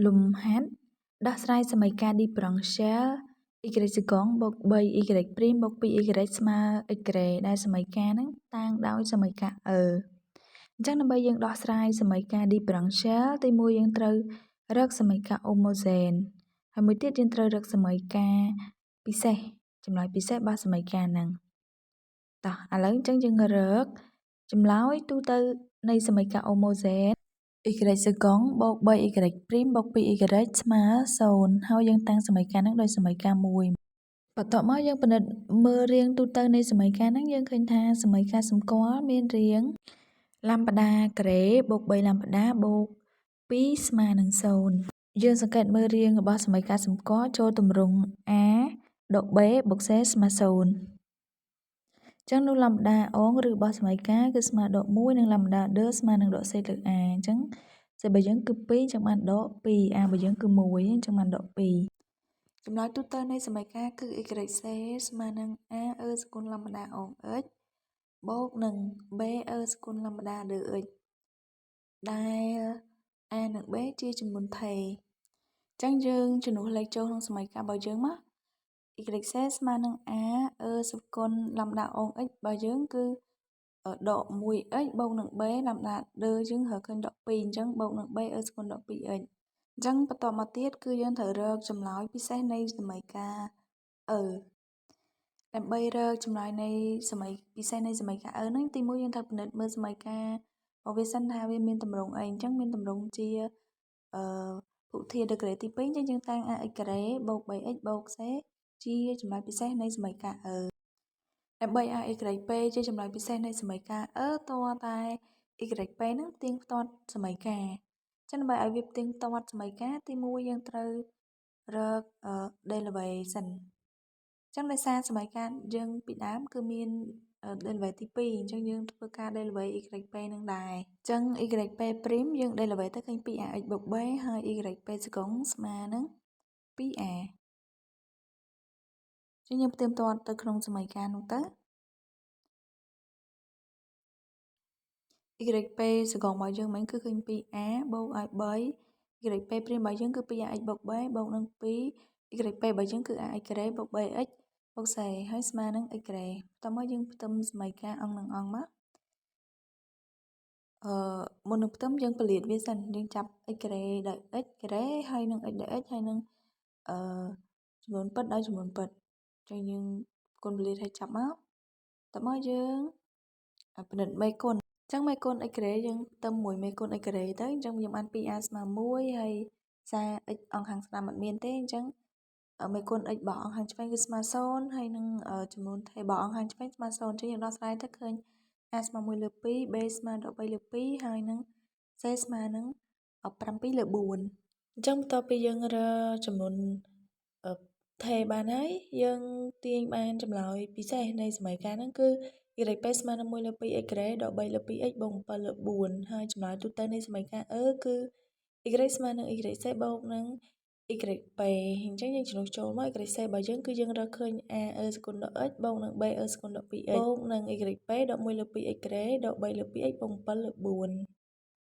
លំហាត់ដោះស្រាយសមីការ differential y សេកុងបូក 3y ព្រីមបូក 2y ស្មើ x ក្រេដែលសមីការហ្នឹងតាំងដោយសមីការ អញ្ចឹងដើម្បីយើងដោះស្រាយសមីការ differential ទី1យើងត្រូវរកសមីការ homogene ហើយមួយទៀតយើងត្រូវរកសមីការពិសេសចម្លើយពិសេសរបស់សមីការហ្នឹងតោះឥឡូវអញ្ចឹងយើងរកចម្លើយទូទៅនៃសមីការ homogene y សេកុងបូក 3y ព្រីមបូក 2y ស្មើ0ហើយយើងតាំងសមីការហ្នឹងដោយសមីការ1បន្ទាប់មកយើងពិនិត្យមើលរាងទូទៅនៃសមីការហ្នឹងយើងឃើញថាសមីការសម្គាល់មានរាងឡាំដាការ៉េបូក3ឡាំដាបូក2ស្មើនឹង0យើងសង្កេតមើលរាងរបស់សមីការសម្គាល់ចូលទម្រង់ a ដក b បូក c ស្មើ0ចឹងនោះឡាំដាអងឬរបស់សមីការគឺស្មើដក1និងឡាំដាដឺស្មើនឹងដក c លើក a អញ្ចឹង c របស់យើងគឺ2អញ្ចឹងបានដក2 a របស់យើងគឺ1អញ្ចឹងបានដក2ចម្លើយទូទៅនៃសមីការគឺ y c ស្មើនឹង a សគុណឡាំដាអង x បូកនឹង b សគុណឡាំដាដឺ x ដែល a និង b ជាចំនួនថេរអញ្ចឹងយើងជំនួសលេខចូលក្នុងសមីការរបស់យើងមក y c ស្មើនឹង a សគុណឡាំដាអង x របស់យើងគឺដក 1x បូកនឹង b ឡាំដាដឺយើងរកឃើញដក2អញ្ចឹងបូកនឹង b សគុណដក 2x អញ្ចឹងបន្តមកទៀតគឺយើងត្រូវរកចម្លើយពិសេសនៃសមីការដើម្បីរកចម្លើយនៃពិសេសនៃសមីការហ្នឹងទី1យើងត្រូវពិនិត្យមើលសមីការរបស់វាសិនថាវាមានទម្រង់អីអញ្ចឹងមានទម្រង់ជាភូធាដឺក្រេទី2អញ្ចឹងយើងតាំង ax ការ៉េបូក 3x បូក c ជាចម្លើយពិសេសនៃសមីការដើម្បីឲ្យ y p ជាចម្លើយពិសេសនៃសមីការតើតែ y p ហ្នឹងផ្ទៀងផ្ទាត់សមីការអញ្ចឹងដើម្បីឲ្យវាផ្ទៀងផ្ទាត់សមីការទី1យើងត្រូវរកderivation អញ្ចឹងដោយសារសមីការយើងពីដើមគឺមាន derivation ទី2អញ្ចឹងយើងធ្វើការ derivation y p នឹងដែរអញ្ចឹង y p ព្រីមយើង derivation ទៅឃើញ 2ax បូក b ហើយ y p សកុងស្មើនឹង 2a អញ្ចឹងយើងផ្ទៀងផ្ទាត់ទៅក្នុងសមីការនោះទៅ y p សកុងរបស់យើងមិនគឺឃើញ 2a បូកឲ្យ3 y p ព្រីមរបស់យើងគឺ 2ax បូក b បូកនឹង2 y p របស់យើងគឺ ax ការ៉េបូក 3x បូក c ហើយស្មើនឹង x ការ៉េបន្តមកយើងផ្ទឹមសមីការអង្គនឹងអង្គមកមុននឹងផ្ទឹមយើងពលាតវាសិនយើងចាប់ x ការ៉េដោយ x ការ៉េហើយនឹង x ដោយ x ហើយនឹងចំនួនពិតដោយចំនួនពិតចឹងយើងគុណពលាតឲ្យចាប់មកតមកយើងពិនិត្យមេគុណអញ្ចឹងមេគុណ x ការ៉េយើងផ្ទឹមមួយមេគុណ x ការ៉េទៅអញ្ចឹងយើងបាន 2a ស្មើ1ហើយសារ x អង្គខាងស្ដាំអត់មានទេអញ្ចឹងមេគុណ x របស់អង្គខាងឆ្វេងគឺស្មើ0ហើយនឹងចំនួនថេររបស់អង្គខាងឆ្វេងស្មើ0អញ្ចឹងយើងដោះស្រាយទៅឃើញ a ស្មើ1លើ2 b ស្មើដល់3លើ2ហើយនឹង c ស្មើនឹង7លើ4អញ្ចឹងបន្ទាប់ពីយើងរកចំនួនថេរបានហើយយើងទាញបានចម្លើយពិសេសនៃសមីការហ្នឹងគឺ y p ស្មើនឹង1លើ2 x ការ៉េដក3លើ2x បូក7លើ4ហើយចម្លើយទូទៅនៃសមីការគឺ y ស្មើនឹង y c បូកនឹង y p អញ្ចឹងយើងឆ្លុះចូលមក y c របស់យើងគឺយើងរកឃើញ a សគុណដក x បូកនឹង b សគុណដក 2x បូកនឹង y p ដក1លើ2x ការ៉េដក3លើ2x បូក7លើ4